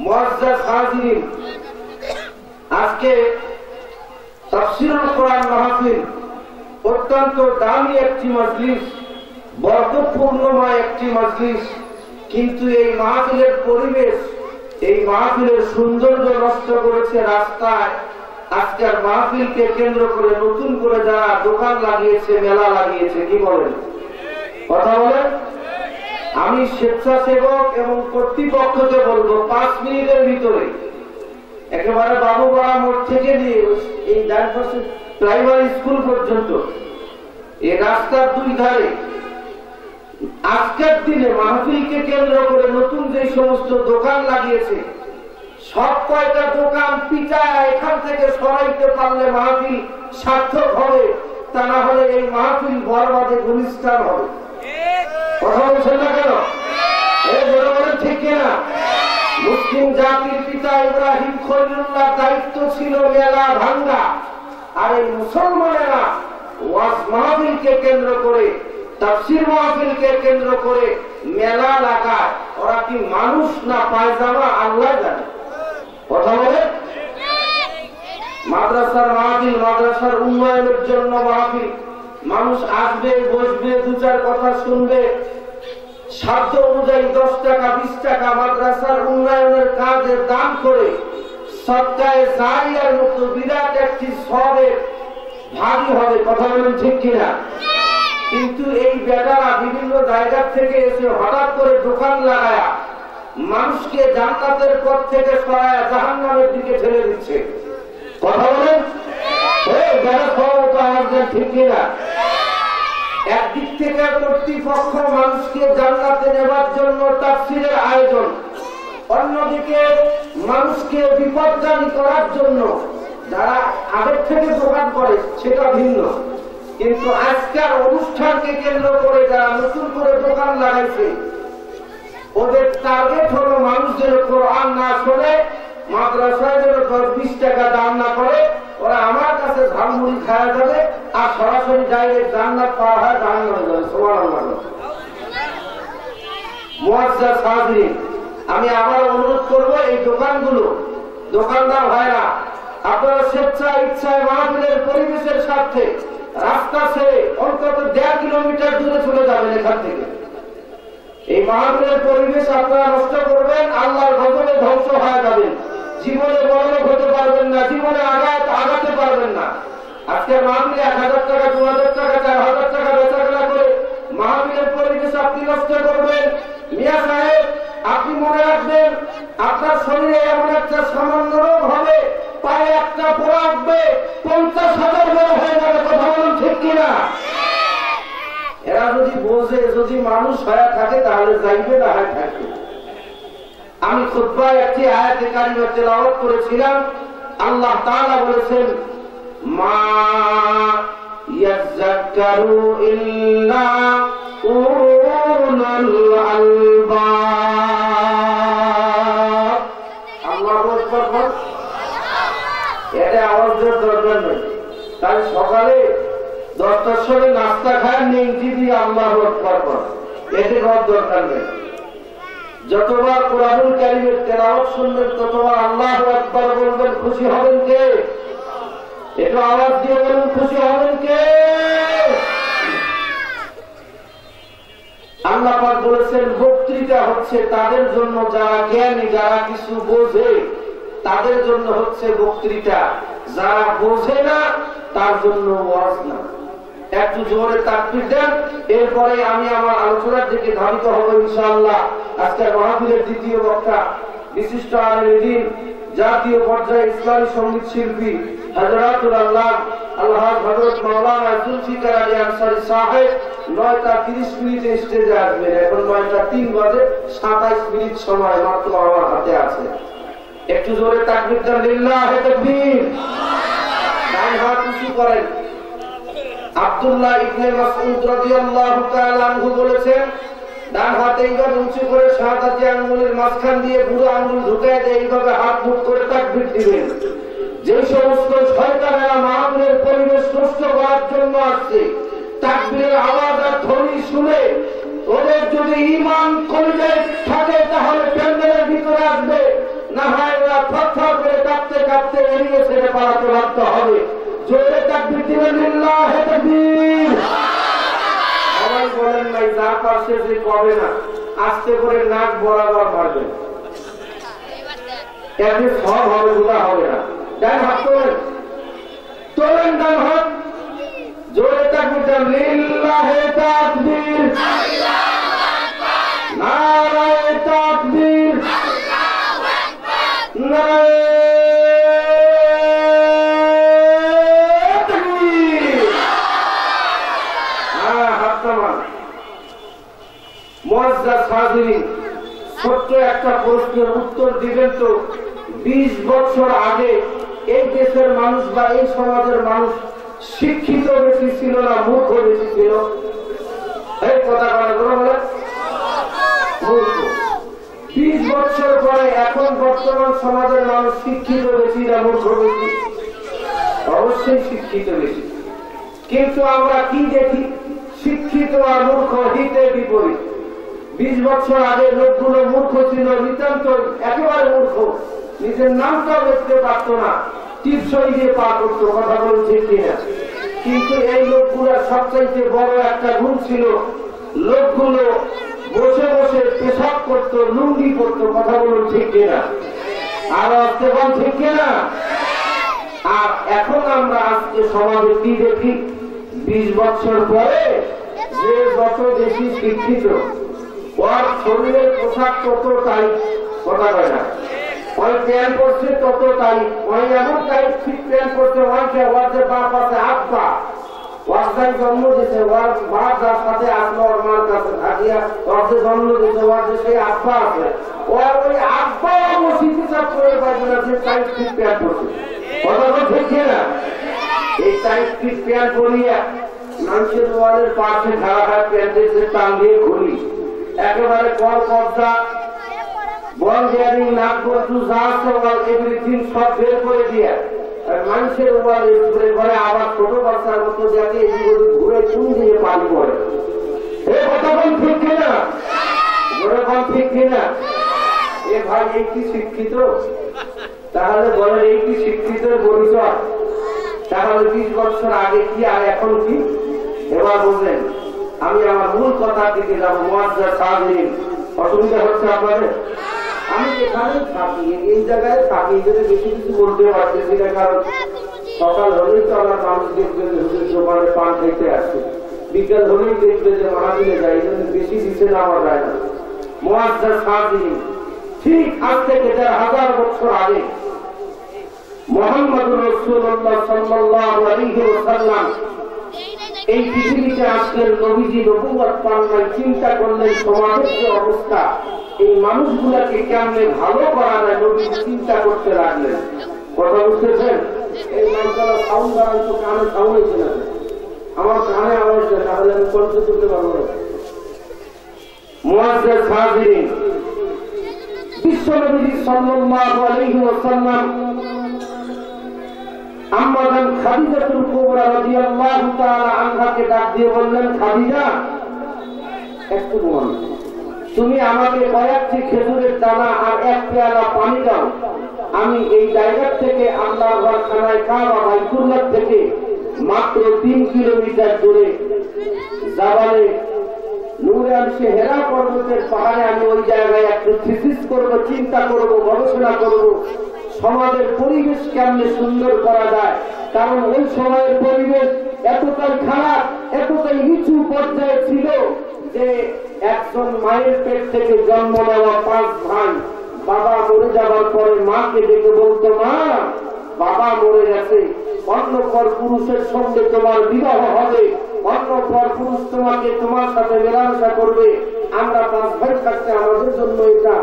মুআজ্জাজ হাজিরিন, আজকে তাফসীরুল কোরআন মাহফিল অত্যন্ত দামি একটি মজলিস, বরকতপূর্ণময় একটি মজলিস, কিন্তু এই মাহফিলের পরিবেশ, এই মাহফিলের সৌন্দর্য নষ্ট করেছে রাস্তায়। আজকের মাহফিলকে কেন্দ্র করে নতুন করে যারা দোকান লাগিয়েছে, মেলা লাগিয়েছে, কি বলেন? কথা বলেন। আমি স্বেচ্ছাসেবক এবং কর্তৃপক্ষকে বলবো 5 মিনিটের ভিতরে একেবারে বাবুপাড়া মোড় থেকে নিয়ে এই ডান পাশে প্রাইমারি স্কুল পর্যন্ত এই রাস্তার দুই ধারে আজকের দিনে মাহফিলকে কেন্দ্র করে নতুন যে সমস্ত দোকান লাগিয়েছে, সব কয়টা দোকান পিটায় এখান থেকে সরাইতে পারলে মাহফিল সার্থক হবে, তা না হলে এই মাহফিল বরবাদে গুলিস্তান হবে। কথা বলছেন না কেন? ঠিক কিনা? মুসলিম জাতির পিতা ইব্রাহিম খলিলুল্লাহ দায়িত্ব ছিল মেলা ভাঙ্গা, আর এই মুসলমানেরা ওয়াজ মাহফিলকে কেন্দ্র করে, তাফসীর মাহফিলকে কেন্দ্র করে মেলা লাগায়। ওরা কি মানুষ না পায়জামা আল্লাহ জানে। কথা বলে। মাদ্রাসার মাহফিল, মাদ্রাসার উন্নয়নের জন্য মাহফিল, মানুষ আসবে, বসবে, 2-4 কথা শুনবে, সাধ্য অনুযায়ী 10 টাকা 20 টাকা মাদ্রাসার উন্নয়নের কাজে দান করে সদকায়ে জারিয়ার মতো বিরাট একটি সওয়াবের ভাগী হবে। কথা বলেন ঠিক কিনা? কিন্তু এই বেটারা বিভিন্ন জায়গা থেকে এসে হঠাৎ করে দোকান লাগায়া মানুষকে জান্নাতের পথ থেকে সরায়া জাহান্নামের দিকে ঠেলে দিচ্ছে। কথা বলেন। ঠিক কিনা? একদিক থেকে কর্তৃপক্ষ মানুষকে জান্নাতে নেবার জন্য তাফসীরের আয়োজন, অন্যদিকে মানুষকে বিপদগামী করার জন্য যারা আগের থেকে দোকান করে সেটা ভিন্ন, কিন্তু আজকের অনুষ্ঠানকে কেন্দ্র করে যারা নতুন করে দোকান লাগাইছে, ওদের টার্গেট হলো মানুষ যেন কোরআন না শোনে, মাদ্রাসায় যেন 10-20 টাকা দান না করে, ওরা আমার কাছে ঝালমুড়ি খাওয়া যাবে আর সরাসরি ডাইরেক্ট জান্নাত পাওয়া হয়, জাহান্নামে যাবে। সুবহানাল্লাহ। মুআজ্জাজ হাজিরিন, আমি আবার অনুরোধ করব এই দোকানগুলো, দোকানদার ভাইরা, আপনারা স্বেচ্ছায় ইচ্ছায় মাহফিলের পরিবেশের স্বার্থে রাস্তা ছেড়ে অন্তত 1.5 কিলোমিটার দূরে চলে যাবেন এখান থেকে। এই মাহফিলের পরিবেশ আপনারা নষ্ট করবেন, আল্লাহর গজবে ধ্বংস হয়ে যাবেন, জীবনে বড়লোক হতে পারবেন না, জীবনে আগাতে পারবেন না। আজকের মাহফিলে 1000 টাকা 2000 টাকা 4000 টাকা বেচাকেনা করে মাহফিলের পরিবেশ আপনি নষ্ট করবেন। মিয়া সাহেব, আপনি মনে রাখবেন, আপনার শরীরে এমন একটা সামান্য রোগ হবে, পায়ে একটা পোড়া উঠবে, 50,000 বড় হয়ে যাবে। কথা বলুন ঠিক কিনা? এরা যদি বোঝে, যদি মানুষ হয়ে থাকে তাহলে যাইবে না হয় থাকবে। আমি খুতবায় একটি আয়াতে কারিমা তেলাওয়াত করেছিলাম। আল্লাহ তাআলা বলেছেন, মা ইয়াযাক্কারু ইল্লা উলুল আলবাব। আল্লাহু আকবার। এটা আওয়াজের দরকার নেই। তাই সকালে 10টার সময় নাস্তা খায় নেংটি দিয়ে আল্লাহু আকবার কর, এতে কোনো দরকার নেই। যতবার কোরআনুল কারীমের তেলাওয়াত শুনবেন ততবার আল্লাহু আকবার বলবেন। খুশি হবেন কে? একটু আওয়াজ দিয়ে বলুন, খুশি হবেন কে? আল্লাহ পাক বলেছেন, বক্তৃতা হচ্ছে তাদের জন্য যারা জ্ঞানী, যারা কিছু বোঝে, তাদের জন্য হচ্ছে বক্তৃতা। যারা বোঝে না তার জন্য ওয়াজ না। একটু জোরে তাকবীর দেন, এরপরে আমি আমার আলোচনার দিকে ধাবিত হব ইনশাআল্লাহ। আজকের মাহফিলের দ্বিতীয় বক্তা, বিশিষ্ট আলেম দ্বীন, জাতীয় পর্যায়ে ইসলামী সঙ্গীত শিল্পী হযরতুল আল্লাহ আলহাজ হযরত মাওলানা জুলফিকার আলী আনসারী সাহেব 9টা 30 মিনিটে স্টেজে আসবেন। এখন 9টা 3 বাজে, 27 মিনিট সময় মাত্র আমার হাতে আছে। একটু জোরে তাকবীর দেন, লিল্লাহি তাকবীর। ডান হাত উঁচু করেন। আব্দুল্লাহ ইবনে মাসউদ রাদিয়াল্লাহু তাআলা আনহু বলেছেন, ডান হাত এইভাবে উঁচু করে শাহাদাতি আঙ্গুলের মাঝখান দিয়ে বুড়ো আঙ্গুল ঢুকায় দিয়ে এইভাবে হাত মুখ করে তাকবীর দিবেন। যে সমস্ত শয়তানেরা মাহফিলের পরিবেশ নষ্ট করার জন্য আসছে, তাকবীরের আওয়াজ আর ধ্বনি শুনে ওদের যদি ঈমান কলিজায় থাকে তাহলে প্যান্ডেলের ভিতরে আসবে, না রাস্তে এড়িয়ে ছেড়ে পালাতে বাধ্য হবে। জোরে তাকবীর দিবেন, লিল্লাহি তাকবীর। সবাই বলেন নাই যার পাশে যে কবে না আস্তে করে নাক বরাবর মারবেন, এতে সব হবে, গুলা হবে না। ডান হাত তোলেন, তোলেন ডান হাত, জোরে তাকবীর দেন, লিল্লাহি তাকবীর, নারায়ে তাকবীর, নারায়ে তাকবীর। হাত নামান। মুআজ্জাজ হাজিরিন, ছোট্ট একটা প্রশ্নের উত্তর দিবেন তো, 20 বছর আগে এই দেশের মানুষ বা এই সমাজের মানুষ শিক্ষিত বেশি ছিল না মূর্খ বেশি ছিল? এই কথা বলে মূর্খ। 20 বছর পরে এখন বর্তমান সমাজের মানুষ শিক্ষিত বেশি না মূর্খ বেশি? অবশ্যই শিক্ষিত বেশি। কিন্তু আমরা কি দেখি? শিক্ষিত আর মূর্খ হিতে বিপরীত। 20 বছর আগে লোকগুলো মূর্খ ছিল, নিতান্ত একেবারে মূর্খ, নিজের নামটাও দেখতে পারতো না, টিপসই দিয়ে পা করতো। কথা বলুন ঠিক কিনা? কিন্তু এই লোকগুলোর সবচাইতে বড় একটা গুণ ছিল, লোকগুলো বসে বসে পেশাব করতো, লুঙ্গি করতো। কথা বলুন ঠিক কিনা? আর তখন ঠিক কিনা? আর এখন আমরা আজকে সমাজে কি দেখি? 20 বছর পরে যে যত বেশি শিক্ষিত, ওর শরীরের পোশাক তত টাইট। কথা কয় না? ওই প্যান্ট পরছে তত টাইট, ওই এমন টাইট ফিট প্যান্ট পরছে, ওইকে ওর যে বাপ আছে আব্বা, ওর যাই জন্ম দিয়েছে, ওর বাপ যার সাথে আসলো ওর মার কাছে থাকিয়া ওর যে জন্ম দিয়েছে, ওর যে সেই আব্বা আছে, ওর ওই আব্বা মসজিদে চাপ করে পাইবে না যে টাইট ফিট প্যান্ট পরছে। কথা বল ঠিক না? এই টাইট ফিট প্যান্ট পরিয়া মানুষের ওয়ালের পাশে খাড়া হাত প্যান্টের যে টান দিয়ে ঘুরি, একেবারে কল কবজা বল দেয়ারিং নাক বস্তু যা আছে ওয়াল এভরিথিং সব বের করে দিয়ে মানুষের ওয়ালে ঘুরে ঘরে আবার ছোট বাচ্চার মতো যাতে ঘুরে চুন দিয়ে পানি পড়ে। এ কথা বল ঠিক কিনা? ঘুরে বল ঠিক কিনা? এ ভাই এই কি শিক্ষিত? তাহলে বলেন এই কি শিক্ষিতের পরিচয়? তাহলে 20 বছর আগে কি আর এখন কি? এবার বলবেন। আমি আমার মূল কথার দিকে যাবো। মুআজ্জাজ হাজিরিন, অসুবিধা হচ্ছে আপনাদের? আমি এখানেই থাকি, এই জায়গায় থাকি, যদি বেশি কিছু বলতে পারতেছি না, কারণ সকাল হলেই তো আমার মানুষ দেখবে যে হুজুর দোকানে পান খেতে আসছে, বিকেল হলেই দেখবে যে মাহফিলে যায়, বেশি দিচ্ছে না আমার যায় না। মুআজ্জাজ হাজিরিন, ঠিক আজ থেকে 1000 বছর আগে মুহাম্মদুর রাসূলুল্লাহ সাল্লাল্লাহু আলাইহি ওয়াসাল্লাম এই পৃথিবীতে আসলেন। নবীজি নবুয়ত পান নাই, চিন্তা করলেন সমাজের যে অবস্থা, এই মানুষগুলাকে কেমনে ভালো করা যায়, নবীজি চিন্তা করতে লাগলেন। কথা বুঝতেছেন? এই মানুষগুলো সাউন্ড বাড়ান তো, কানে সাউন্ড হয়েছে না, আমার কানে আওয়াজ দেয়, তাহলে আমি কণ্ঠ তুলতে পারবো না। মুআজ্জাজ হাজিরিন, বিশ্বনবী সাল্লাল্লাহু আলাইহি ওয়াসাল্লাম আম্মাজান খাদিজাতুল কুবরা রাদিয়াল্লাহু তাআলা আনহাকে ডাক দিয়ে বললেন, খাদিজা, একটু বল, তুমি আমাকে কয়েকটি খেজুরের দানা আর এক পেয়ালা পানি দাও। আমি এই জায়গা থেকে আল্লাহর ঘর খানায় কাবা বাইতুল্লাহ থেকে মাত্র 3 কিলোমিটার দূরে জাবালে নূরান সে হেরা পর্বতের পাহাড়ে আমি ওই জায়গায় একটু থিসিস করবো, চিন্তা করবো, গবেষণা করবো, সমাজের পরিবেশ কেমনে সুন্দর করা যায়। কারণ ওই সময়ের পরিবেশ এতটাই খারাপ, এতটাই নিচু পর্যায়ে ছিল যে একজন মায়ের পেট থেকে জন্ম নেওয়া 5 ভাই বাবা মরে যাওয়ার পরে মাকে ডেকে বলতো, মা, বাবা মরে গেছে, অন্য পর পুরুষের সঙ্গে তোমার বিবাহ হবে, অন্য পর পুরুষ তোমাকে তোমার সাথে মেলামেশা করবে, আমরা 5 ভাই থাকতে আমাদের জন্য এটা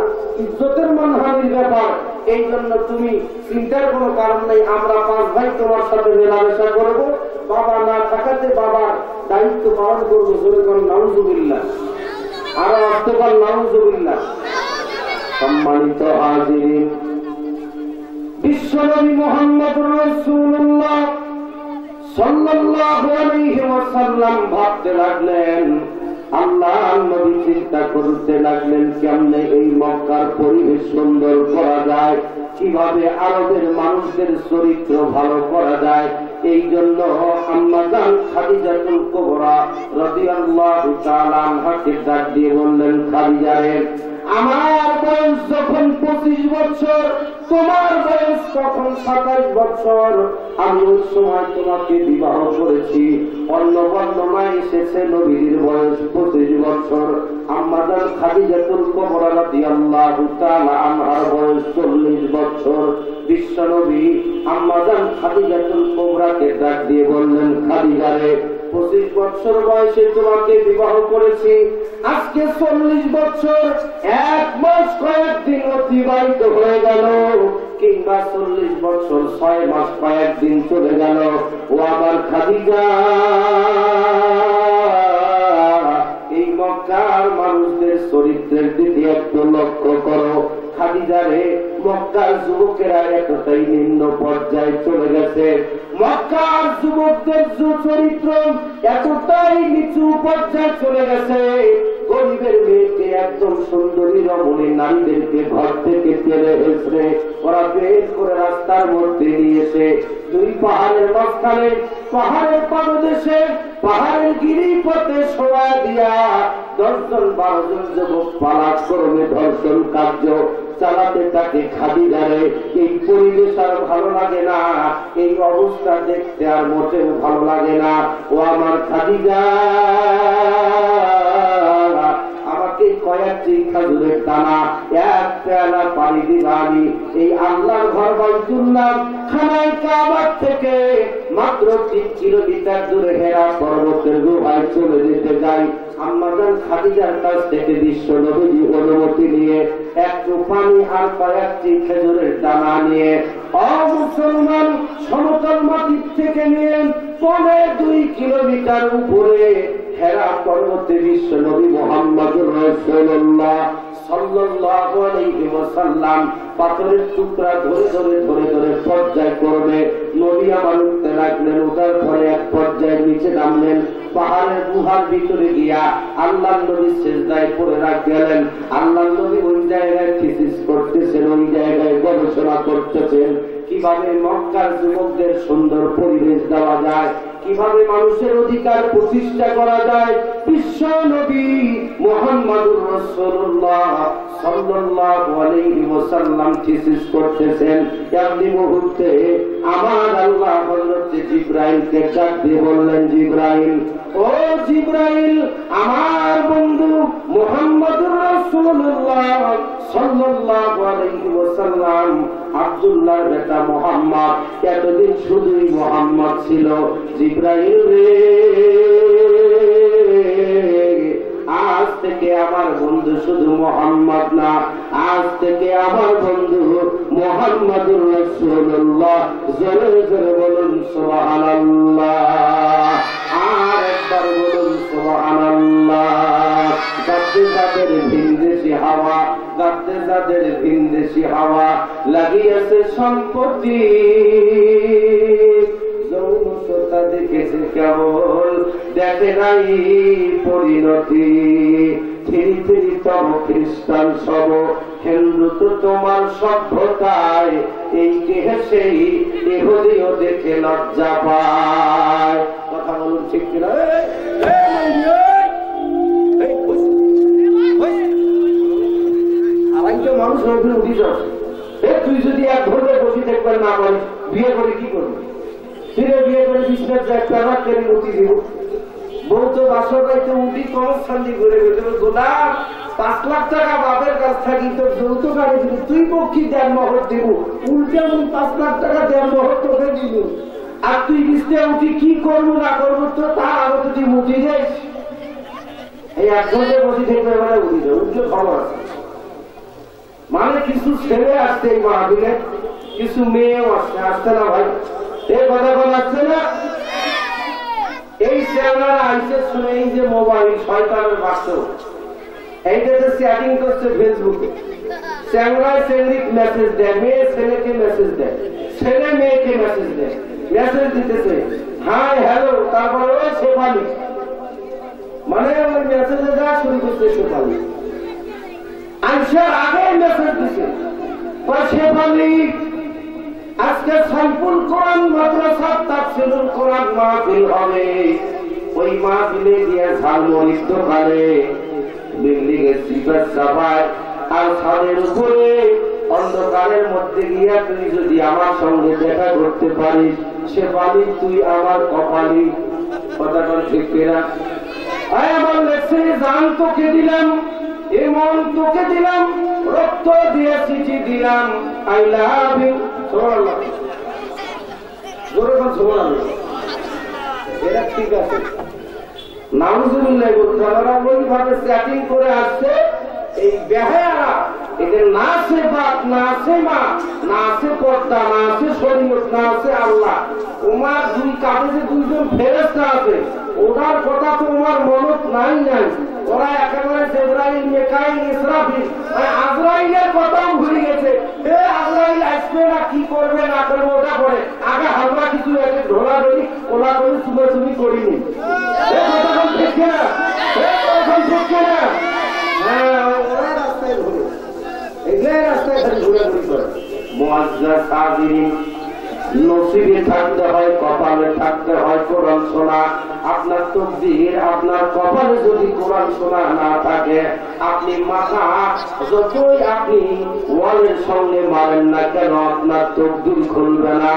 ইজ্জতের মানহানির ব্যাপার, এই জন্য তুমি চিন্তার কোনো কারণ নেই, আমরা 5 ভাই তোমার সাথে মেলামেশা করব, বাবা না থাকাতে বাবার দায়িত্ব পালন করবো। জোরে বলেন নাউজুবিল্লাহ, আরো আসতে বল নাউজুবিল্লাহ। সম্মানিত হাজিরিন, বিশ্বনবী মুহাম্মদুর রাসূলুল্লাহ সাল্লাল্লাহু আলাইহি ওয়াসাল্লাম ভাবতে লাগলেন, আল্লাহর নবী চিন্তা করতে লাগলেন কেমনে এই মক্কার পরিবেশ সুন্দর করা যায়। যায়, কিভাবে আরবের মানুষদের চরিত্র ভালো করা যায়। এই জন্য আম্মা জান খাদিজাতুল কুবরা রাদিয়াল্লাহু তাআলা আনহাকে ডাক দিয়ে বললেন, খাদিজা রে, আমার বয়স যখন 25 বছর, তোমার বয়স তখন 27 বছর, আমি ওই সময় তোমাকে বিবাহ করেছি। অন্য বর্ণনায় এসেছে নবীর বয়স 25 বছর, আম্মা জান খাদিজাতুল কুবরা রাদিয়াল্লাহু তাআলা আনহার বয়স 40 বছর। বিশ্ব নবী আম্মা জান খাদিজাতুল কুবরাকে ডাক দিয়ে বললেন, খাদিজা রে, 25 বছর বয়সে তোমাকে বিবাহ করেছি, আজকে 40 বছর 1 মাস কয়েকদিন অতিবাহিত হয়ে গেল, কিংবা 40 বছর 6 মাস কয়েকদিন চলে গেল। ও আমার খাদিজা, এই মক্কার মানুষদের চরিত্রের দিকে একটু লক্ষ্য করো। খাদিজা রে, মক্কার যুবকেরা এতটাই নিম্ন পর্যায়ে চলে গেছে, মক্কার যুবকদের চরিত্র এতটাই নিচু পর্যায়ে চলে গেছে, গরিবের মেয়েকে একদম সুন্দরী রমণী নারীদেরকে ঘর থেকে টেনে হেসড়ে ওরা বের করে রাস্তার মধ্যে নিয়ে এসে দুই পাহাড়ের মাঝখানে, পাহাড়ের পাদদেশে, পাহাড়ের গিরিপথে শোয়া দিয়া 10 জন 12 জন যুবক পালাট করবে ধর্ষণ কার্য চালাতে থাকে। খাদিজা রে, এই পরিবেশ আর ভালো লাগে না, এই অবস্থা দেখতে আর মোটেও ভালো লাগে না। ও আমার খাদিজা, আমাকে কয়েকটি খেজুরের দানা, 1 পেয়ালা পানি দিবা, আমি এই আল্লাহর ঘর বাইতুল্লাহ খানায় কাবার থেকে মাত্র 3 কিলোমিটার দূরে হেরা পর্বতের গুহায় চলে যেতে যাই। আম্মা জান খাদিজার কাছ থেকে বিশ্ব নবীজি অনুমতি নিয়ে একটু পানি আর কয়েকটি খেজুরের দানা নিয়ে অমুসলমান সমতল মাটির থেকে নিয়ে 2 কিলোমিটার উপরে হেরা পর্বতে বিশ্ব নবী মুহাম্মদুর রাসূলুল্লাহ সাল্লাল্লাহু আলাইহি ওয়াসাল্লাম পাথরের টুকরা ধরে ধরে ধরে ধরে পর্যায় করবে। নবী আমার উঠতে লাগলেন, ওঠার পরে এক পর্যায়ে নিচে নামলেন, পাহাড়ের গুহার ভিতরে গিয়া আল্লাহ নবী সিজদায় পড়ে গেলেন। আল্লাহ নবী ওই জায়গায় থিসিস করতেছেন, ওই জায়গায় গবেষণা করতেছেন কিভাবে মক্কার যুবকদের সুন্দর পরিবেশ দেওয়া যায়, কিভাবে মানুষের অধিকার প্রতিষ্ঠা করা যায়। বিশ্ব নবী মুহাম্মদুর রাসূলুল্লাহ সাল্লাল্লাহু আলাইহি ওয়াসাল্লাম থিসিস করতেছেন। এমনি মুহূর্তে আমার আল্লাহ হযরত জিবরাইলকে ডাক দিয়ে বললেন, জিবরাইল, ও জিবরাইল, আমার বন্ধু মুহাম্মদুর রাসূলুল্লাহ সাল্লাল্লাহু আলাইহি ওয়াসাল্লাম আব্দুল্লাহর বেটা মুহাম্মদ এতদিন শুধুই মুহাম্মদ ছিল। জিবরাইল রে, আজ থেকে আমার বন্ধু শুধু মুহাম্মদ না, আজ থেকে আমার বন্ধু মুহাম্মদুর রাসূলুল্লাহ। জোরে জোরে বলুন সুবহানাল্লাহ, আর একবার বলুন সুবহানাল্লাহ। গাছে যাদের ভিনদেশি হাওয়া, গাছে যাদের ভিনদেশি হাওয়া লাগিয়েছে সম্পত্তি, যৌনতা দেখেছে কেবল, দেখে নাই পরিণতি। ফিরি ফিরি তব খ্রিস্টান সব, হিন্দু তো তোমার সভ্যতায়, এই দেহে সেই দেহদিও দেখে লজ্জা পায়। কথা বলুন ঠিক কিনা? মানুষ উঠি যাচ্ছে, তুই যদি এক ঘন্টা বসে দেখবেন না পারিস, বিয়ে করে কি করবি? ফিরে বিয়ে করে বিশ্বনাথ যায় প্যারা কেন উঠি দিব? বউ তো বাসর বাড়িতে উঠি কম শান্তি করে গেছে, গোলাম 5 লাখ টাকা বাপের কাছ থাকি তোর যৌথ গাড়ি দিব, তুই পক্ষী 1.5 মহর দিব, উল্টে এমন 5 লাখ টাকা 1.5 মহর তোকে দিব, আর তুই বিস্তে উঠি কি করবো না করবো তো তার আরো তো তুই উঠি যাইস। এই 1 ঘন্টা বসে দেখবে মানে উঠি যাও, উঠলে খবর আছে। মানে কিছু ছেলে আসছে এই মাহফিলে, কিছু মেয়েও আসছে, আসছে না ভাই? এই কথা বলা আসছে না? এই চ্যানেল আইসে শুনে এই যে মোবাইল শয়তানের বাক্স, এইটাতে চ্যাটিং করছে ফেসবুকে, চ্যাংলায় চ্যাংড়িক মেসেজ দেয়, মেয়ে ছেলেকে মেসেজ দেয়, ছেলে মেয়েকে মেসেজ দেয়, মেসেজ দিতেছে হাই হ্যালো, তারপরে ওই শেফালি, মানে ওই মেসেজে যা শুরু করছে শেফালি আইসার আগে মেসেজ দিছে, ও শেফালি আজকে সাইফুল কোরআন মাদ্রাসা তাফসীরুল কোরআন মাহফিল হবে, ওই মাহফিলে গিয়ে ঝালমুড়ির দোকানে বিল্ডিং এর সিপার চাপায় আর ছাদের উপরে অন্ধকারের মধ্যে গিয়া তুই যদি আমার সঙ্গে দেখা করতে পারিস, শেফালি তুই আমার কপালি। কথাটা ঠিক কিনা? আমার লেখছে জান তোকে দিলাম, এমন তোকে দিলাম, রক্ত দিয়ে চিঠি দিলাম, আই লাভ ইউ। এটা ঠিক আছে, নাউজুবিল্লাহ বলতে আমরা ওইভাবে সেটিং করে আসছে। এই বেহায়া এদের না আছে বাপ, না আছে মা, না আছে পর্দা, না আছে শরীয়ত, না আছে আল্লাহ। ওমার দুই কাঁধে যে দুইজন ফেরেশতা আছে, ওনার কথা তো ওমার মনত নাই নাই। ওরা একেবারে জিবরাইল, মিকাইল, ইসরাফিল, আজরাইলের কথাও ভুলে গেছে। আজরাইল আসবে না, কি করবে না করবে ওটা করে, আগে হালকা কিছু এসে ঢোলা ধরি ওলা করে চুমাচুমি করিনি। কথা ঠিক না? কথা ঠিক না? হ্যাঁ, ওরা রাস্তায় ঘুরে, এগুলো রাস্তায় খালি ঘুরাঘুরি করে। মুআজ্জাজ হাজিরিন, নসিবে থাকতে হয়, কপালে থাকতে হয় কোরআন শোনা। আপনার তকদীর, আপনার কপালে যদি কোরআন শোনা না থাকে, আপনি মাথা যতই আপনি ওয়ালের সঙ্গে মারেন না কেন, আপনার তকদীর খুলবে না।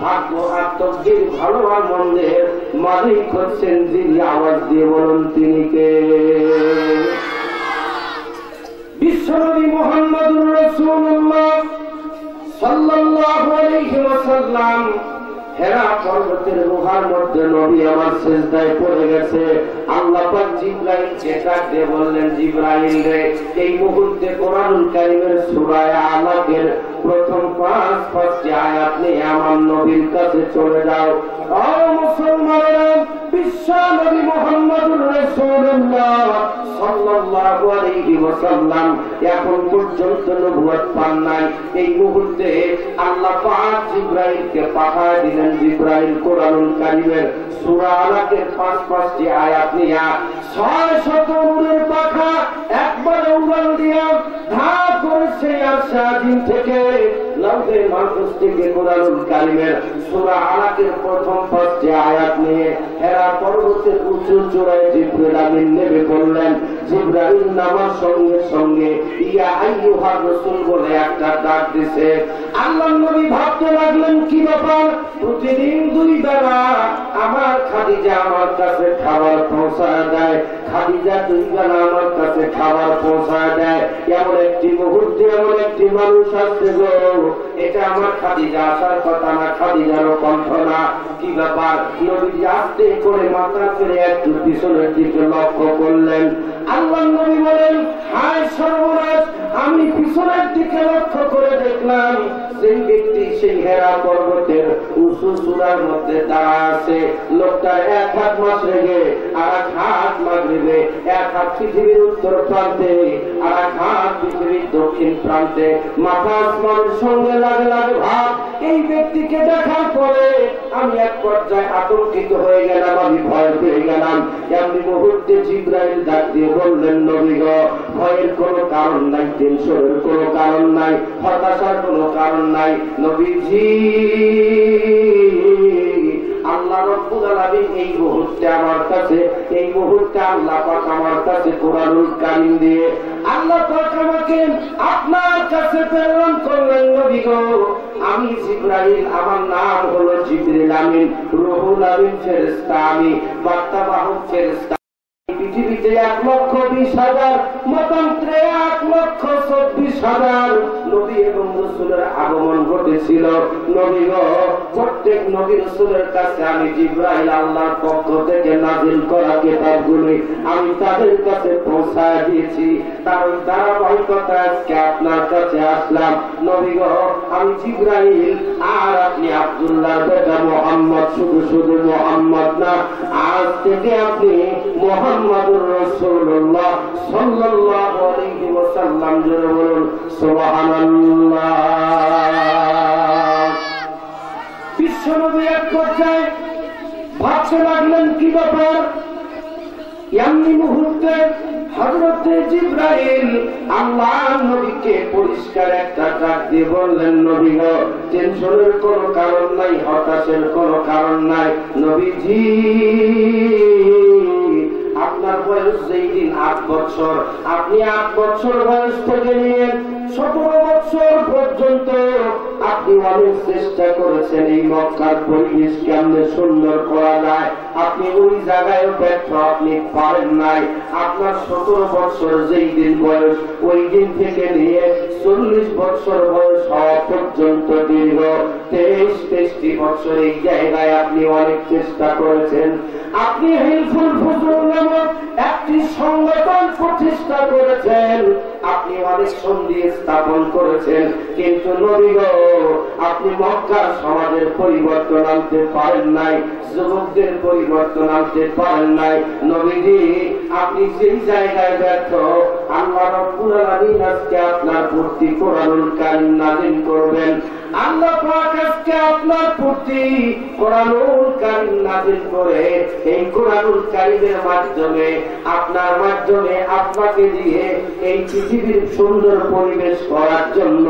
ভাগ্য আর তকদীর ভালো আর মন্দের মালিক হচ্ছেন যিনি। আওয়াজ দিয়ে বলুন তিনি কে? বিশ্বনবী মুহাম্মদুর রাসূলুল্লাহ সাল্লাল্লাহু আলাইহি ওয়াসাল্লাম হেরা পর্বতের গুহার মধ্যে নবী আমার সিজদায় পড়ে গেছে। আল্লাহ পাক জিবরাইলকে ডাক দিয়ে বললেন, জিবরাইল রে, এই মুহূর্তে কোরআনুল কারীমের সূরা আলাকের প্রথম 5টি আয়াত নিয়ে আমার নবীর কাছে চলে যাও। ও মুসলমানেরা, বিশ্ব নবী মুহাম্মদুর রাসূলুল্লাহ সাল্লাল্লাহু আলাইহি ওয়াসাল্লাম এখন পর্যন্ত নবুয়ত পান নাই। এই মুহূর্তে আল্লাহ পাক জিবরাইলকে পাঠিয়ে দিলেন। জিবরাইল কোরআনুল কারীমের সূরা আলাকের 5টি আয়াত নিয়ে 600 নূরের পাখা একবারে উড়াল দিয়া ধাপ করেছে আরশাদিন থেকে লাউহে মাহফুজ থেকে কোরআনুল কারীমের সূরা আলাকের প্রথম 5টি আয়াত নিয়ে হেরা পর্বতের উঁচু চূড়ায় জিবরাইল আমিন নেমে পড়লেন। জিবরাইল নামার সঙ্গে সঙ্গে ইয়া আইয়ুহার রাসূল বলে একটা ডাক দিছে। আল্লাহর নবী ভাবতে লাগলেন, কি ব্যাপার, প্রতিদিন 2 বেলা আমার খাদিজা আমার কাছে খাবার পৌঁছায় দেয়, খাদিজা 2 বেলা আমার কাছে খাবার পৌঁছায় দেয়। এমন একটি মুহূর্তে এমন একটি মানুষ আসছে গো, এটা আমার খাদিজা আসার কথা না, খাদিজারও কণ্ঠ না। কি ব্যাপার? নবী আস্তে করে মাথা ফিরে একটু পিছনের দিকে লক্ষ্য করলেন। আল্লাহর নবী বলেন, হায় সর্বনাশ, আমি পিছনের দিকে লক্ষ্য করে দেখলাম সেই ব্যক্তি সেই হেরা পর্বতের উঁচু চূড়ার মধ্যে দাঁড়া আছে। লোকটার এক হাত মাশরিকে আর এক হাত মাগরিবে, এক হাত পৃথিবীর উত্তর প্রান্তে আর এক হাত পৃথিবীর দক্ষিণ প্রান্তে, মাথা আসমানের সঙ্গে লাগে লাগে ভাব। এই ব্যক্তিকে দেখার পরে আমি এক পর্যায়ে আতঙ্কিত হয়ে গেলাম, আমি ভয় পেয়ে গেলাম। এমনি মুহূর্তে জিবরাইল ডাক দিয়ে বললেন, নবী গো, ভয়ের কোনো কারণ নাই, টেনশনের কোনো কারণ নাই, হতাশার কোনো কারণ নাই। নবীজি, আল্লাহ রাব্বুল আলামিন এই মুহূর্তে আমার কাছে, এই মুহূর্তে আল্লাহ পাক আমার কাছে কোরআনুল কারীম দিয়ে আল্লাহ পাক আমাকে আপনার কাছে প্রেরণ করলেন। নবী গো, আমি জিবরাইল, আমার নাম হলো জিবরিল আমিন, রুহুল আমিন ফেরেশতা, আমি বার্তাবাহক ফেরেশতা। পৃথিবীতে 1,20,000 মতান্তরে 1,24,000 নবী এবং রাসূলের আগমন ঘটেছিল। নবী গো, প্রত্যেক নবী রাসূলের কাছে আমি জিবরাইল আল্লাহর পক্ষ থেকে নাযিল করা কিতাবগুলি আমি তাদের কাছে পৌঁছায় দিয়েছি। তার ওই ধারাবাহিকতা আজকে আপনার কাছে আসলাম। নবী গো, আমি জিবরাইল আর আপনি আব্দুল্লাহর বেটা মুহাম্মদ, শুধু শুধু মুহাম্মদ না, আজ থেকে আপনি মুহাম্মদুর রাসূলুল্লাহ সাল্লাল্লাহু আলাইহি ওয়াসাল্লাম। জোরে বলুন সুবহানাল্লাহ। বিশ্বনবী এক পর্যায়ে ভাবতে লাগলেন, কি ব্যাপার। এমনি মুহূর্তে হযরতে জিবরাইল আল্লাহ নবীকে পরিষ্কার একটা ডাক দিয়ে বললেন, নবী গো, টেনশনের কোনো কারণ নাই, হতাশের কোনো কারণ নাই। নবীজি, আপনার বয়স যেই দিন 8 বছর, আপনি 8 বছর বয়স থেকে নিয়ে 17 বছর পর্যন্ত আপনি অনেক চেষ্টা করেছেন এই মক্কার পরিবেশ কেমনে সুন্দর করা যায়। আপনি ওই জায়গায় ব্যর্থ, আপনি পারেন নাই। আপনার 17 বছর যেই দিন বয়স, ওই দিন থেকে নিয়ে 40 বছর বয়স হওয়া পর্যন্ত দীর্ঘ 23-23টি বছর এই জায়গায় আপনি অনেক চেষ্টা করেছেন। আপনি হিলফুল ফুজুল নামক একটি সংগঠন প্রতিষ্ঠা করেছেন, আপনি অনেক সন্ধি স্থাপন করেছেন, কিন্তু নবী গো, আপনি মক্কার সমাজের পরিবর্তন আনতে পারেন নাই, যুবকদের পরিবর্তন আনতে পারেন নাই। নবীজি, আপনি যেই জায়গায় ব্যর্থ, আল্লাহ রাব্বুল আলামিন আজকে আপনার প্রতি কোরআনুল কারীম নাযিল করবেন। আল্লাহ পাক আজকে আপনার প্রতি কোরআনুল কারীম নাযিল করে এই কোরআনুল কারীমের মাধ্যমে, আপনার মাধ্যমে, আপনাকে দিয়ে এই পৃথিবীর সুন্দর পরিবেশ করার জন্য,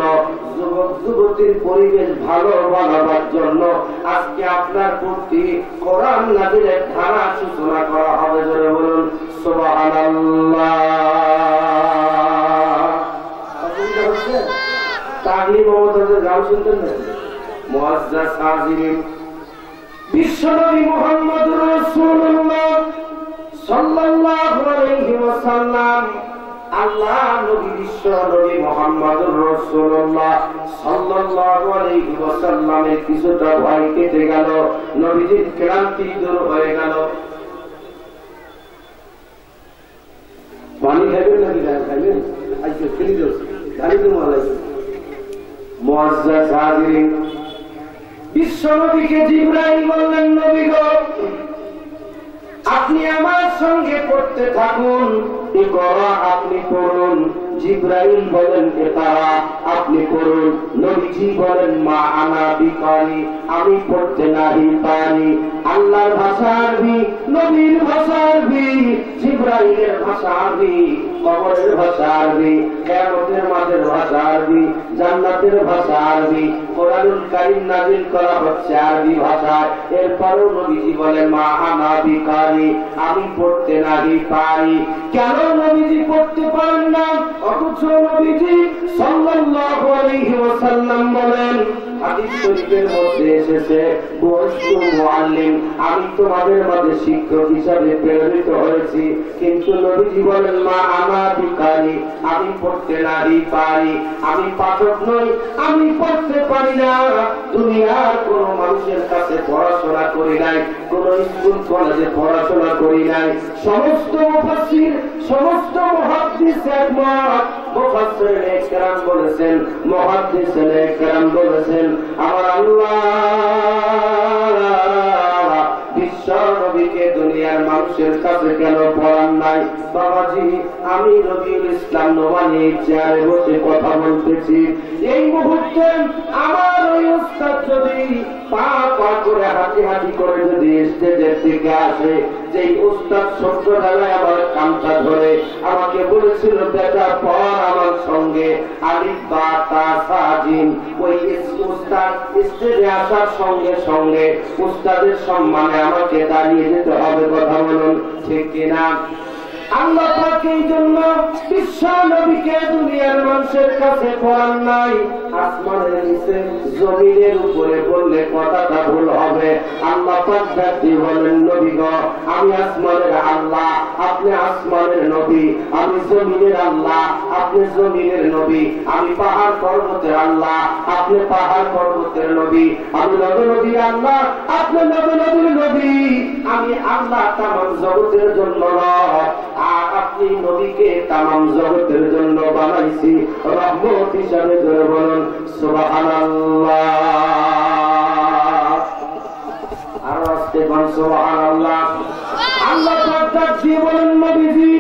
যুবক যুবতীর পরিবেশ ভালো বানাবার জন্য আজকে আপনার প্রতি কোরআন নাযিলের ধারা সূচনা করা হবে। জোরে বলুন সুবহানাল্লাহ। তাকলিম মমতাজের গান শুনতেন না? মুআজ্জাজ হাজিরিন, বিশ্বনবী মুহাম্মদুর রাসূলুল্লাহ সাল্লাল্লাহু আলাইহি ওয়াসাল্লাম, আল্লাহ নবী বিশ্ব নবী মুহাম্মদুর রাসূলুল্লাহ সাল্লাল্লাহু আলাইহি ওয়াসাল্লামের কিছুটা ভয় কেটে গেল, নবীজির ক্লান্তি দূর হয়ে গেল। পানি খাবেন নাকি গান খাবেন? আজকে ফিরে যাচ্ছে গাড়ি তো মালাইছে। মুআজ্জাজ হাজিরিন, বিশ্ব নবীকে জিবরাইল বললেন, নবী গো, আপনি আমার সঙ্গে পড়তে থাকুন, আপনি পড়ুন। জিবরাইল বলেন, ইকরা, আপনি পড়ুন। নবীজি বলেন, মা আনা বিকারি, আমি পড়তে নাহি পারি। আল্লাহর ভাষা আরবি, নবীর ভাষা আরবি, জিবরাইলের ভাষা আরবি, কবরের ভাষা আরবি, কিয়ামতের মাঠের ভাষা আরবি, জান্নাতের ভাষা আরবি, কোরআনুল কারীম নাযিল করা হচ্ছে আরবি ভাষায়। এরপরও নবীজি বলেন, মা আনা বিকারি, আমি পড়তে নাহি পারি। কেন নবীজি পড়তে পারেন না? অথচ নবীজি সাল্লাল্লাহু আলাইহি ওয়াসাল্লাম বলেন, হাদিস শরীফের মধ্যে এসেছে, বুইস্তু মুআল্লিম, আমি তোমাদের মাঝে শিক্ষক হিসাবে প্রেরিত হয়েছি। কিন্তু নবীজি বলেন, মা আনা বিকারি, আমি পড়তে নাহি পারি। আমি পাঠক নই, আমি পড়তে পারি না। দুনিয়ার কোন মানুষের কাছে পড়াশোনা করি নাই, কোন স্কুল কলেজে পড়াশোনা করি নাই। সমস্ত মুফাসসির, সমস্ত মুহাদ্দিস একমত। মুফাসসিরে কেরাম বলেছেন, মুহাদ্দিসিনে কেরাম বলেছেন, আমার আল্লাহ বিশ্ব নবীকে দুনিয়ার মানুষের কাছে কেন পড়ান নাই? বাবাজি, আমি রবিউল ইসলাম নোমানী চেয়ারে বসে কথা বলতেছি, এই মুহূর্তে আমার ওই উস্তাদ যদি পা পা করে হাঁটি হাঁটি করে যদি স্টেজের দিকে আসে, যেই উস্তাদ ছোট্টবেলায় আমার কামটা ধরে আমাকে বলেছিল, বেটা পড় আমার সঙ্গে আলিফ বা তা সা জিম, ওই উস্তাদ স্টেজে আসার সঙ্গে সঙ্গে উস্তাদের সম্মানে আমাকে দাঁড়িয়ে যেতে হবে। কথা বলুন ঠিক কিনা? আল্লাহ পাক এই জন্য বিশ্ব নবীকে দুনিয়ার মানুষের কাছে পড়ান নাই। আসমানের নিচে জমিনের উপরে বললে কথাটা ভুল হবে। আল্লাহ পাক জাতি বলেন, নবী গো, আমি আসমানের আল্লাহ, আপনি আসমানের নবী। আমি জমিনের আল্লাহ, আপনি জমিনের নবী। আমি পাহাড় পর্বতের আল্লাহ, আপনি পাহাড় পর্বতের নবী। আমি নব নবীর আল্লাহ, আপনি নব নবীর নবী। আমি আল্লাহ তামাম জগতের জন্য নয়, আর আপনি নবীকে তামাম জগতের জন্য বানাইছি রহমত হিসাবে। জোরে বলুন সুবহানাল্লাহ। আর আস্তে বলুন সুবহানাল্লাহ। আল্লাহ পাক দিয়ে বলেন, নবীজি,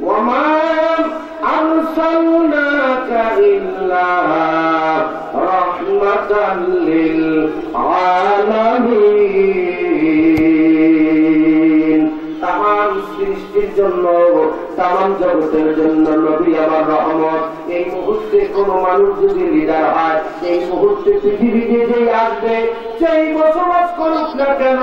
ওয়ামা আরসালনাকা ইল্লা রাহমাতাল লিল আলামিন। তামাম সৃষ্টির জন্য তামাম জগতের জন্য নবী আমার রহমত। এই মুহূর্তে কোন মানুষ যদি লিডার হয়, এই মুহূর্তে পৃথিবীতে যেই আসবে, যেই বসবাস করুক না কেন,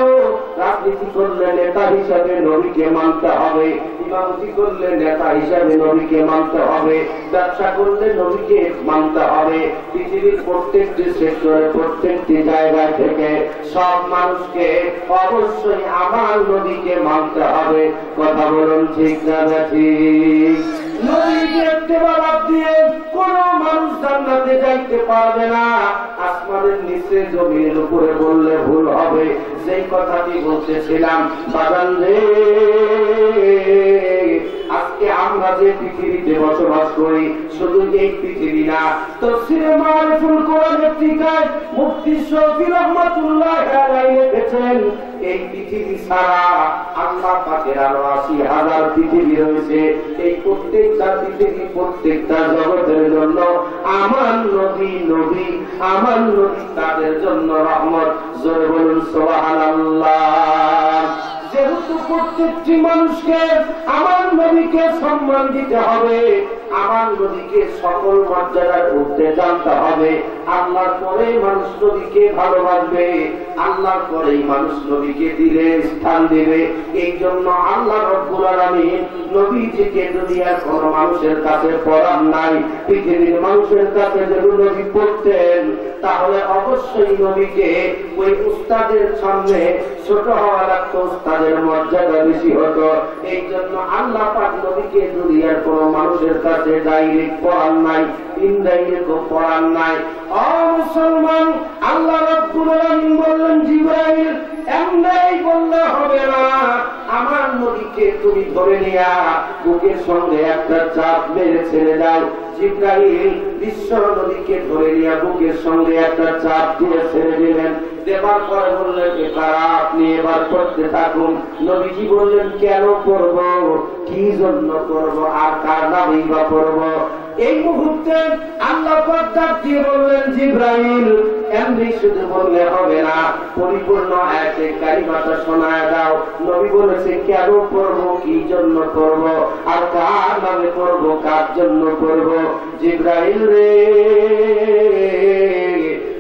রাজনীতি করলে নেতা হিসাবে নবীকে মানতে হবে, ইমামতি করলে নেতা হিসাবে নবীকে মানতে হবে, ব্যবসা করলে নবীকে মানতে হবে। পৃথিবীর প্রত্যেকটি সেক্টরে, প্রত্যেকটি জায়গায় থেকে সব মানুষকে অবশ্যই আমার নবীকে মানতে হবে। কথা বলুন ঠিক না ঠিক? নবীকে ইত্তেবা বাদ দিয়ে কোন মানুষ জান্নাতে যাইতে পারবে না। আসমানের নিচে জমিনের উপরে বললে ভুল হবে। সেই কথাটি বলতেছিলাম, বাগান রে, আজকে আমরা যে পৃথিবীতে বসবাস করি, শুধু এই পৃথিবী না, তাফসীরে মারিফুল কোরআনের টিকায় মুফতি শফি রহমাতুল্লাহ আলাইহি লিখেছেন, এই পৃথিবী ছাড়া আল্লাহ পাকের আরো ৮০,০০০ পৃথিবী রয়েছে। এই প্রত্যেকটা পৃথিবী, প্রত্যেকটা জগতের জন্য আমার নবী নবী, আমার নবী তাদের জন্য রহমত। জোরে বলুন সুবহানাল্লাহ। যেহেতু প্রত্যেকটি মানুষকে আমার নবীকে সম্মান দিতে হবে, আমার নবীকে সকল মর্যাদায় উঠতে জানতে হবে, আল্লাহর পরে মানুষ নবীকে ভালোবাসবে, আল্লাহর পরেই মানুষ নবীকে দিলে স্থান দেবে। এই জন্য আল্লাহ রব্বুল আলামিন নবীজিকে দুনিয়ার কোন মানুষের কাছে পড়ান নাই। পৃথিবীর মানুষের কাছে যদি নবী পড়তেন, তাহলে অবশ্যই নবীকে ওই উস্তাদের সামনে ছোট হওয়া লাগতো, উস্তাদের মর্যাদা বেশি হতো। এই জন্য আল্লাহ পাক নবীকে দুনিয়ার কোন মানুষের কাছে ডাইরেক্ট পড়ান নাই, ইনডাইরেক্ট পড়ান নাই। ও মুসলমান, আল্লাহ রাব্বুল আলামিন বললেন, জিবরাইল এমনি বললে হবে না, আমার নবীকে তুমি ধরে নিয়া বুকের সঙ্গে একটা চাপ মেরে ছেড়ে দাও। জিবরাইল বিশ্ব নবীকে ধরে নিয়া বুকের সঙ্গে একটা চাপ দিয়ে ছেড়ে দিলেন। দেবার পরে বললেন, আপনি এবার পড়তে থাকুন। নবীজি বললেন, কেন পড়ব, কি জন্য পড়ব, আর কার নামেই বা পড়ব? এই মুহূর্তে আল্লাহ পাক ডাক দিয়ে বললেন, জিবরাইল এমনি শুধু বললে হবে না, পরিপূর্ণ আয়াতে কারিমাটা শোনায় দাও। নবী বলেছে, কেন পড়ব, কি জন্য পড়ব, আর কার নামে পড়ব, কার জন্য পড়ব? জিবরাইল রে,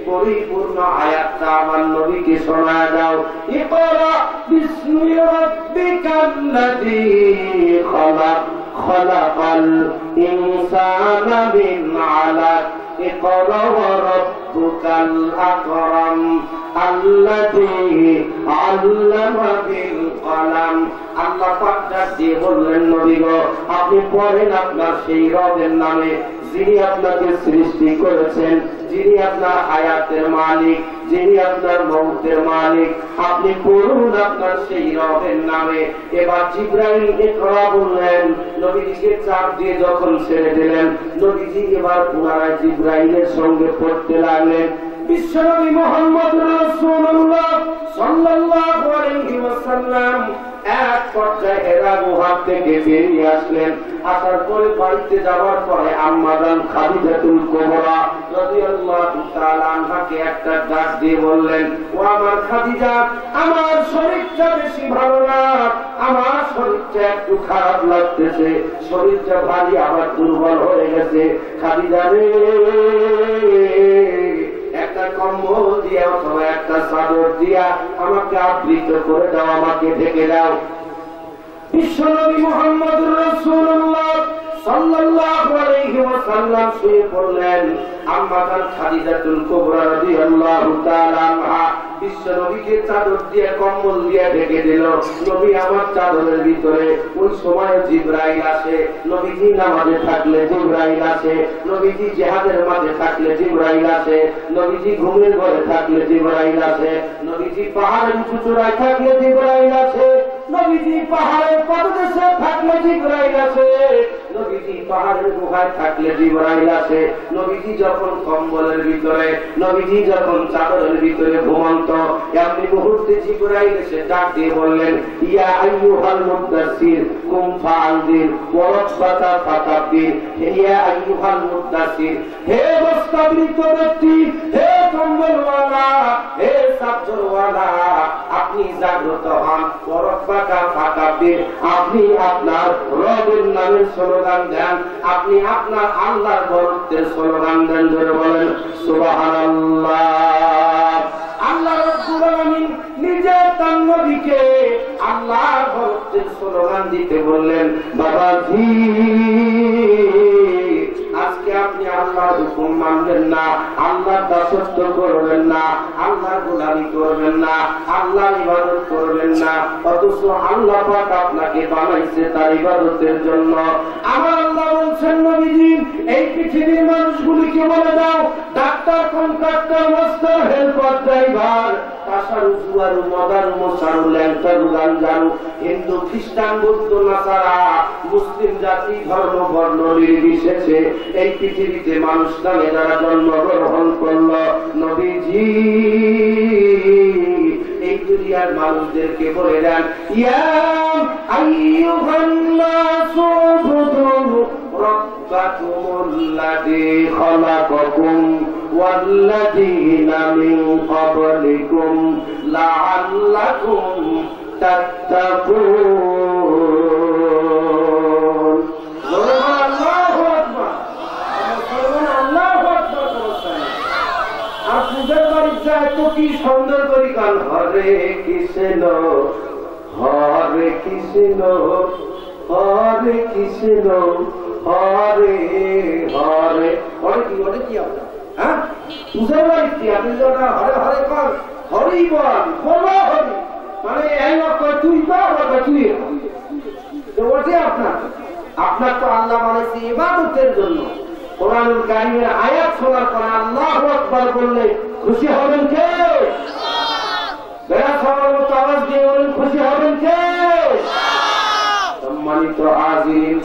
পরিপূর্ণ আয়াতটা আমার নবীকে শোনায় দাও। ইকরা বিসমি রাব্বিকাল্লাযী খালাক, খালাকাল ইনসানা মিন আলাক, ইকরা ওয়া রাব্বুকাল আকরাম আল্লাযী আল্লামা বিল কলম। আল্লাহ পাক দিয়ে বললেন, নবী গো, আপনি পড়েন আপনার সেই রবের নামে, যিনি আপনাকে সৃষ্টি করেছেন, যিনি আপনার হায়াতের মালিক, যিনি আপনার মৌতের মালিক। আপনি পড়ুন আপনার সেই রবের নামে। এবার জিবরাইল ইকরা বললেন, নবীজিকে চাপ দিয়ে যখন ছেড়ে দিলেন, নবীজি এবার পুনরায় জিবরাইলের সঙ্গে পড়তে লাগলেন। বিশ্বনবী মুহাম্মদুর রাসূলুল্লাহ সাল্লাল্লাহু আলাইহি ওয়াসাল্লাম এক পর্যায়ে হেরা গুহা থেকে বেরিয়ে আসলেন। আসার পরে বাড়িতে যাওয়ার পরে আম্মা জান খাদিজাতুল কুবরা রাদিয়াল্লাহু তাআলা আনহাকে একটা ডাক দিয়ে বললেন, ও আমার খাদিজা, আমার শরীরটা বেশি ভালো না, আমার শরীরটা একটু খারাপ লাগতেছে, শরীরটা ভারী আবার দুর্বল হয়ে গেছে। খাদিজা রে, একটা কম্বল দিয়া অথবা একটা চাদর দিয়া আমাকে আবৃত করে দাও, আমাকে ঢেকে দাও। বিশ্বনবী মুহাম্মদুর রাসূলুল্লাহ সাল্লাল্লাহু আলাইহি ওয়াসাল্লাম শুয়ে পড়লেন। আম্মা জান খাদিজাতুল কুবরা রাদিয়াল্লাহু তাআলা আনহা বিশ্বনবীকে চাদর দিয়ে, কম্বল দিয়ে ঢেকে দিল। নবী আমার চাদরের ভিতরে। ওই সময় জিবরাইল আসে। নবীজি নামাজে থাকলে জিবরাইল আসে, নবীজি জিহাদের মাঝে থাকলে জিবরাইল আসে, নবীজি ঘুমের ঘরে থাকলে জিবরাইল আসে, নবীজি পাহাড়ের উঁচু চূড়ায় থাকলে জিবরাইল আসে, নবীজি পাহাড়ের পাদদেশে থাকলে জিবরাইল আসে, নবীজি পাহাড়ের গুহায় থাকলে জিবরাইল আসে। নবীজি যখন কম্বলের ভিতরে, নবীজি যখন চাদরের ভিতরে ঘুমন্ত, এমনি মুহূর্তে জিবরাইল এসে ডাক দিয়ে বললেন, ইয়া আইয়ুহাল মুদ্দাসসির কুম ফাআনদির ওয়া রাব্বাকা ফাকাব্বির। ইয়া আইয়ুহাল মুদ্দাসসির, হে বস্ত্রাবৃত ব্যক্তি, হে কম্বলওয়ালা, হে চাদরওয়ালা, আপনি আপনি জাগ্রত হন, ওয়ারাব্বাকা ফাকাব্বির, আপনি আপনার রবের নামের স্লোগান দেন, আপনি আপনার আল্লাহর বরত্বের স্লোগান দেন। ধরে বলেন সুবহানাল্লাহ। আল্লাহ রাব্বুল আলামিন নিজে তার নবীকে আল্লাহর বরত্বের স্লোগান দিতে বললেন। বাবাজি, আজকে আপনি আল্লাহর হুকুম মানবেন না, আল্লাহর দাসত্ব করবেন না, আল্লাহর গোলামি করবেন না, আল্লাহর ইবাদত করবেন না, অথচ আল্লাহ পাক আপনাকে বানাইছে তার ইবাদতের জন্য। আমার আল্লাহ বলছেন, নবীজি এই পৃথিবীর মানুষগুলিকে বলে দাও, doctor, contractor, master, helper, driver, কাসারু, জুয়ারু, মদারু, মশারু, ল্যাংটারু, গাঞ্জারু, হিন্দু, খ্রিস্টান, বৌদ্ধ, নাসারা, মুসলিম জাতি, ধর্ম, বর্ণ নির্বিশেষে এই পৃথিবীতে মানুষ নামে যারা জন্মগ্রহণ করল, নবীজি এই দুনিয়ার মানুষদেরকে বলে দেন, ইয়া আইয়ুহান নাসু উবুদু রাব্বাকুমুল্লাযী খালাকাকুম ওয়াল্লাযীনা মিন ক্বাবলিকুম লাআল্লাকুম তাত্তাকুন। আল্লাহু আকবার। আল্লাহু আকবার। আর পূজার বাড়ি যায় তো কি সুন্দর করি গান, হরে কৃষ্ণ হরে কৃষ্ণ হরে কৃষ্ণ হরে হরে। হরে কি, হরে কি আপনার? হ্যাঁ, পূজার বাড়ি কি আপনি যেটা হরে হরে কর, হরেই বল, বলো হরি, মানে এই কয় তুই কর, তুই ওঠে আপনার। আপনার তো আল্লাহ বানাইছে ইবাদতের জন্য। কোরআনুল কারীমের আয়াত শোনার পর আল্লাহু আকবার বললে খুশি হবেন কে? বেড়া খাওয়ার মতো আওয়াজ দিয়ে বলেন খুশি হবেন কে? সম্মানিত হাজিরিন,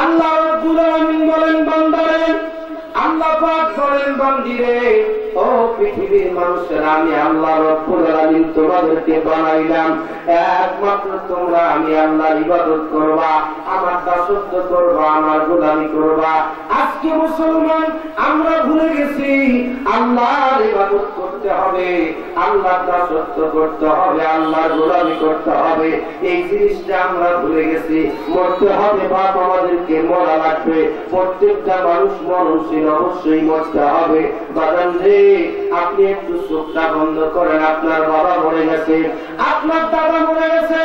আল্লাহ রাব্বুল আলামিন বলেন, বান্দারে, আল্লাহ পাক বলেন, বান্দিরে, ও পৃথিবীর মানুষেরা, আমি আল্লাহ রাব্বুল আলামিন তোমাদেরকে বানাইলাম একমাত্র তোমরা আমি আল্লাহর ইবাদত করবা, আমার দাসত্ব করবা, আমার গোলামি করবা। আজকে মুসলমান আমরা ভুলে গেছি আল্লাহর ইবাদত করতে হবে, আল্লাহর দাসত্ব করতে হবে, আল্লাহর গোলামি করতে হবে। এই জিনিসটা আমরা ভুলে গেছি। মরতে হবে, বাপ আমাদেরকে মরা লাগবে, প্রত্যেকটা মানুষ মরণশীল, অবশ্যই মরতে হবে। বাজান রে, আপনি একটু চোখটা বন্ধ করেন। আপনার বাবা মরে গেছে, আপনার দাদা মরে গেছে,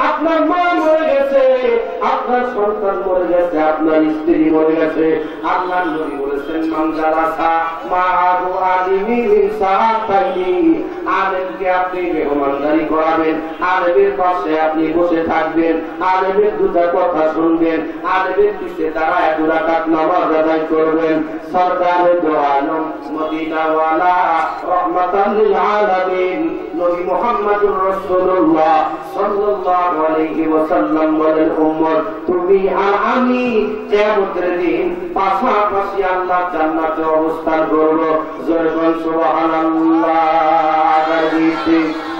আপনার মা মরে গেছে, আপনার সন্তান মরে গেছে, আপনার স্ত্রী মরে গেছে। আল্লাহ নবী বলেছেন, মান জালাসা মা'আহু আলিমিন সাআতাইনি, আলেমকে আপনি মেহমানদারি করাবেন, আলেমের পাশে আপনি বসে থাকবেন, আলেমের দুটা কথা শুনবেন, আলেমের পিছে তারা 2 রাকাত নামাজ আদায় করবেন। সরকারে দো আলম মদিনা ওয়ালা রাহমাতাল লিল আলামিন নবী মুহাম্মদুর রাসূলুল্লাহ সাল্লাল্লাহু আলাইহি ওয়াসাল্লাম বলেন, উম্মত তুমি আর আমি কিয়ামতের দিন পাশাপাশি আল্লাহর জান্নাতে অবস্থান করব। জোরে বল সুবহানাল্লাহ।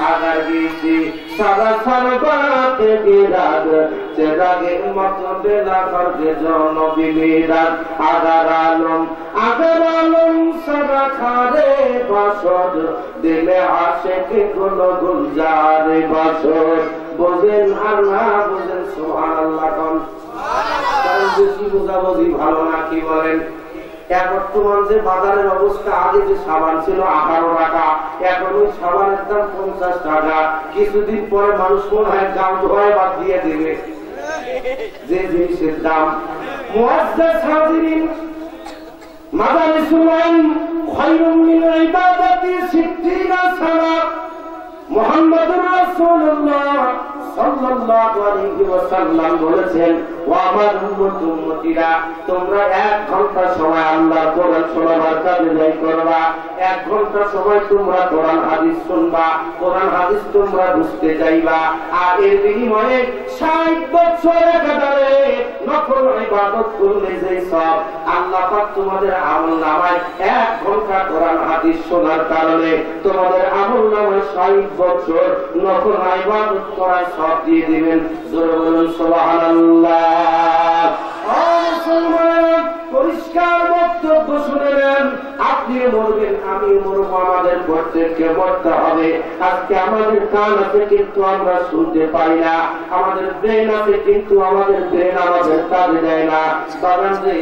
আগার গীতি সারা সরবাত বিরাদ চেরাগে মত বেলা করতে জনবী মিরাদ। আগার আলম সারা খারে বাসদ দিলে আশেক গুল গুলজারে বাসদ। বোঝেন আর না বোঝেন সুবহানাল্লাহ। কোন বেশি বোঝাবুঝি ভালো না, কি বলেন? বর্তমান যে বাজারের অবস্থা, আগে যে সাবান ছিল 18 টাকা, এখন ওই সাবানের দাম 50 টাকা। কিছুদিন পরে মানুষ মনে হয় দাম ধোয়া বাদ দিয়ে দেবে যে জিনিসের দাম। মুআজ্জাজ হাজিরিন, মাদারিসুল ইলম খায়রুম মিন ইবাদাতি 60 সানা। মুহাম্মদুর রাসূলুল্লাহ সাল্লাল্লাহু আলাইহি ওয়াসাল্লাম বলেছেন, ও আমার উম্মতীরা, তোমরা 1 ঘন্টা সময় আল্লাহর কোরআন শোনাবার কাজে ব্যয় করবা। 1 ঘন্টা সময় তোমরা কোরআন হাদিস শুনবা, কোরআন হাদিস তোমরা বুঝতে চাইবা। আর এর বিনিময়ে 60 বছর একাধারে নফল ইবাদত করলে যে সব আল্লাহ পাক তোমাদের আমলনামায় 1 ঘন্টা কোরআন হাদিস শোনার কারণে তোমাদের আমলনামায় 60 বছর নফল ইবাদত করার সব দিয়ে দিবেন। জোরে বলুন সুবহানাল্লাহ। ও মুসলমান, পরিষ্কার বক্তব্য শুনে নেন। আপনিও মরবেন, আমিও মরবো, আমাদের প্রত্যেককে মরতে হবে। আজকে আমাদের কান আছে কিন্তু আমরা শুনতে পাই না, আমাদের ব্রেন আছে কিন্তু আমাদের ব্রেন আমাদের কাজে দেয় না। বাগান যে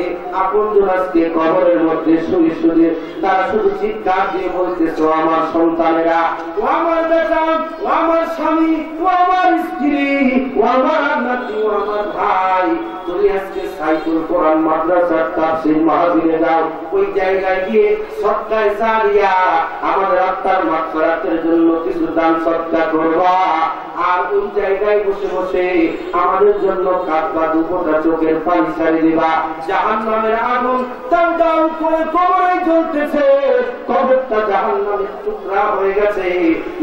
আপনজন আজকে কবরের মধ্যে শুয়ে শুয়ে তারা শুধু চিৎকার দিয়ে বলতেছে, ও আমার সন্তানেরা, ও আমার বেটা, ও আমার স্বামী, ও আমার স্ত্রী, ও আমার নাতি, ও আমার ভাই, তুমি আজকে সাইফুল কোরআন মাদ্রাসার তাফসীর মাহফিলে যাও, ওই জায়গায় গিয়ে সদকায়ে জারিয়া আমাদের আত্মার মাগফিরাতের জন্য কিছু দান সদকা করবা। আর ওই জায়গায় বসে বসে আমাদের জন্য কাঁদবা, দুপোটা চোখের পানি ছাড়ি দিবা। জাহান্নামের আগুন দাউ দাউ করে কবরে জ্বলতেছে, কবরটা জাহান্নামের টুকরা হয়ে গেছে,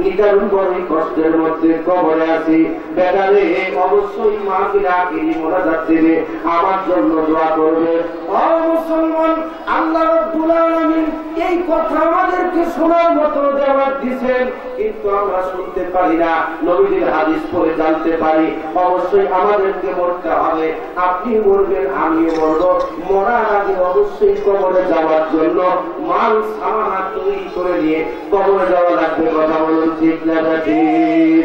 নিদারুণ বড়ই কষ্টের মধ্যে কবরে আছি। বেটারে অবশ্যই মাহফিলে আখিরি মোনাজাত দেবে, আমার জন্য দোয়া করবে। ও মুসলমান, আল্লাহ রাব্বুল আলামিন এই কথা আমাদেরকে শোনার মতো দাওয়াত দিবেন, কিন্তু আমরা শুনতে পারি না, নবীর হাদিস পড়ে জানতে পারি। অবশ্যই আমাদেরকে মরতে হবে, আপনি মরবেন, আমিও মরব। মরার আগে অবশ্যই কবরে যাওয়ার জন্য মাল সামানা তৈরি করে নিয়ে কবরে যাওয়া লাগবে। কথা বলুন ঠিক না ঠিক?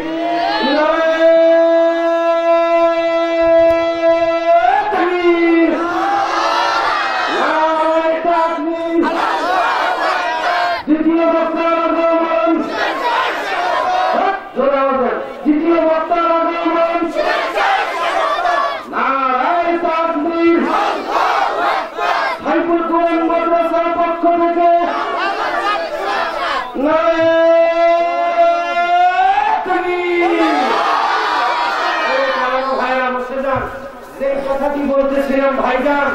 বলতেছিলাম ভাইজান,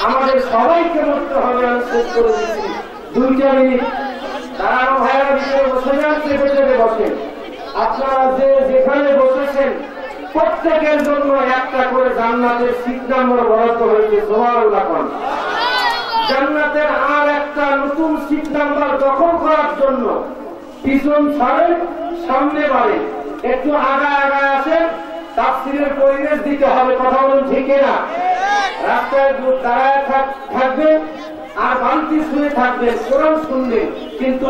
আমাদের সবাইকে মরতে হবে, আমি শেষ করে দিচ্ছি 2 মিনিট। দাঁড়ানো ভাইরা ভিতরে বসে যান, চেপে চেপে বসেন। আপনারা যে যেখানে বসেছেন প্রত্যেকের জন্য একটা করে জান্নাতের সিট নাম্বার বরাদ্দ হয়েছে। সুবহানাল্লাহ। জান্নাতের আর একটা নতুন সিট নাম্বার দখল করার জন্য পিছন ছাড়েন, সামনে বাড়েন, একটু আগায় আগায় আসেন। তাফসীরের পরিবেশ দিতে হবে। কথা বলুন ঠিক না? রাস্তায় দাঁড়ায় থাকবেন আর বালতি শুয়ে থাকবেন, কোরআন শুনবেন, কিন্তু